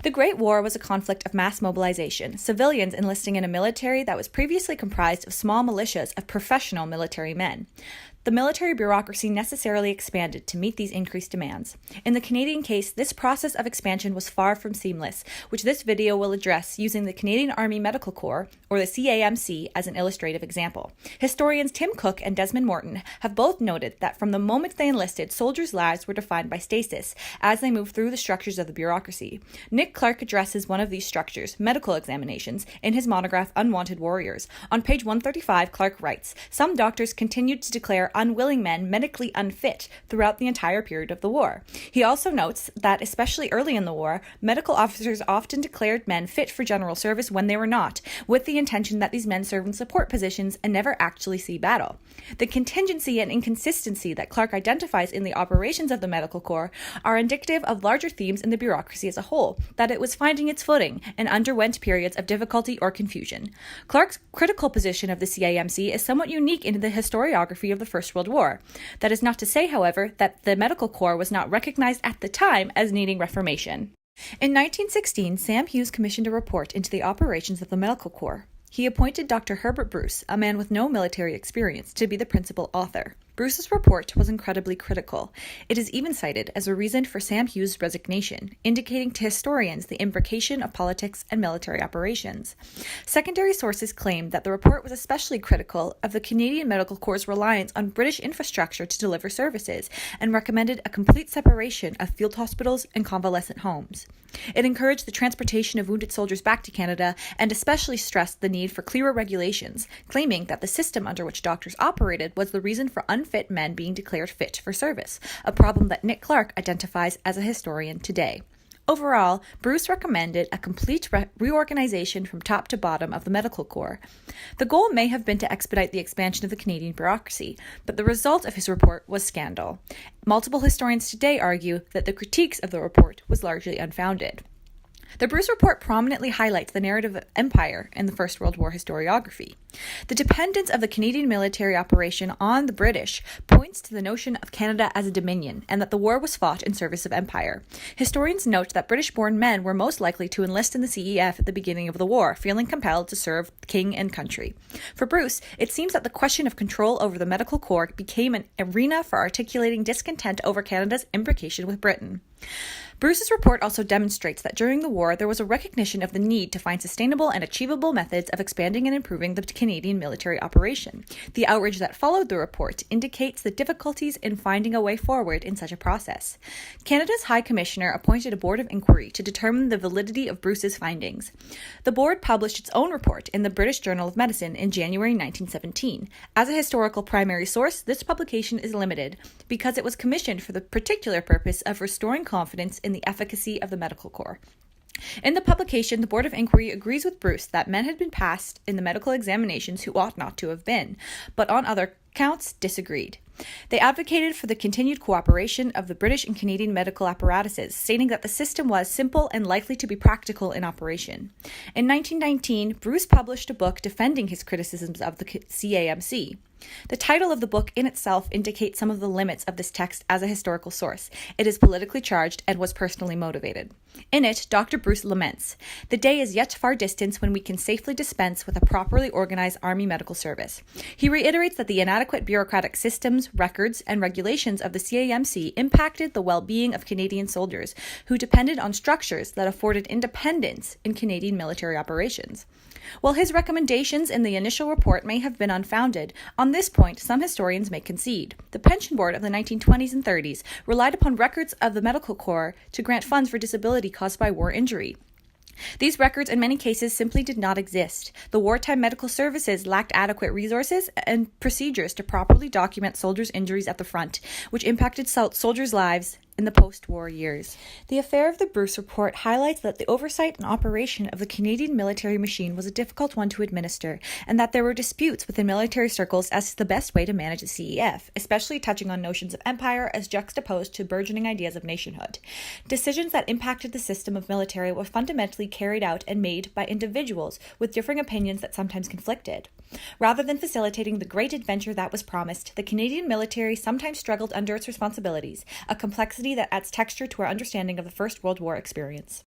The Great War was a conflict of mass mobilization, civilians enlisting in a military that was previously comprised of small militias of professional military men. The military bureaucracy necessarily expanded to meet these increased demands. In the Canadian case, this process of expansion was far from seamless, which this video will address using the Canadian Army Medical Corps, or the CAMC, as an illustrative example. Historians Tim Cook and Desmond Morton have both noted that from the moment they enlisted, soldiers' lives were defined by stasis as they moved through the structures of the bureaucracy. Nick Clark addresses one of these structures, medical examinations, in his monograph Unwanted Warriors. On page 135, Clark writes, "Some doctors continued to declare unwilling men medically unfit throughout the entire period of the war." He also notes that, especially early in the war, medical officers often declared men fit for general service when they were not, with the intention that these men serve in support positions and never actually see battle. The contingency and inconsistency that Clark identifies in the operations of the Medical Corps are indicative of larger themes in the bureaucracy as a whole, that it was finding its footing and underwent periods of difficulty or confusion. Clark's critical position of the CAMC is somewhat unique in the historiography of the First World War. That is not to say, however, that the Medical Corps was not recognized at the time as needing reformation. In 1916, Sam Hughes commissioned a report into the operations of the Medical Corps. He appointed Dr. Herbert Bruce, a man with no military experience, to be the principal author. Bruce's report was incredibly critical. It is even cited as a reason for Sam Hughes' resignation, indicating to historians the imbrication of politics and military operations. Secondary sources claim that the report was especially critical of the Canadian Medical Corps' reliance on British infrastructure to deliver services, and recommended a complete separation of field hospitals and convalescent homes. It encouraged the transportation of wounded soldiers back to Canada, and especially stressed the need for clearer regulations, claiming that the system under which doctors operated was the reason for unfit men being declared fit for service, a problem that Nick Clark identifies as a historian today. Overall, Bruce recommended a complete reorganization from top to bottom of the Medical Corps. The goal may have been to expedite the expansion of the Canadian bureaucracy, but the result of his report was scandal. Multiple historians today argue that the critiques of the report was largely unfounded. The Bruce Report prominently highlights the narrative of empire in the First World War historiography. The dependence of the Canadian military operation on the British points to the notion of Canada as a dominion, and that the war was fought in service of empire. Historians note that British-born men were most likely to enlist in the CEF at the beginning of the war, feeling compelled to serve king and country. For Bruce, it seems that the question of control over the Medical Corps became an arena for articulating discontent over Canada's imbrication with Britain. Bruce's report also demonstrates that during the war, there was a recognition of the need to find sustainable and achievable methods of expanding and improving the Canadian military operation. The outrage that followed the report indicates the difficulties in finding a way forward in such a process. Canada's High Commissioner appointed a board of inquiry to determine the validity of Bruce's findings. The board published its own report in the British Journal of Medicine in January 1917. As a historical primary source, this publication is limited because it was commissioned for the particular purpose of restoring confidence in the efficacy of the Medical Corps. In the publication, the Board of Inquiry agrees with Bruce that men had been passed in the medical examinations who ought not to have been, but on other counts disagreed. They advocated for the continued cooperation of the British and Canadian medical apparatuses, stating that the system was simple and likely to be practical in operation. In 1919, Bruce published a book defending his criticisms of the CAMC. The title of the book in itself indicates some of the limits of this text as a historical source. It is politically charged and was personally motivated. In it, Dr. Bruce laments, "The day is yet far distant when we can safely dispense with a properly organized Army medical service." He reiterates that the inadequate bureaucratic systems, records, and regulations of the CAMC impacted the well-being of Canadian soldiers, who depended on structures that afforded independence in Canadian military operations. While his recommendations in the initial report may have been unfounded, on this point some historians may concede. The Pension Board of the 1920s and 30s relied upon records of the Medical Corps to grant funds for disability caused by war injury. These records in many cases simply did not exist. The wartime medical services lacked adequate resources and procedures to properly document soldiers' injuries at the front, which impacted soldiers' lives in the post-war years. The affair of the Bruce Report highlights that the oversight and operation of the Canadian military machine was a difficult one to administer, and that there were disputes within military circles as to the best way to manage the CEF, especially touching on notions of empire as juxtaposed to burgeoning ideas of nationhood. Decisions that impacted the system of military were fundamentally carried out and made by individuals with differing opinions that sometimes conflicted. Rather than facilitating the great adventure that was promised, the Canadian military sometimes struggled under its responsibilities, a complexity that adds texture to our understanding of the First World War experience.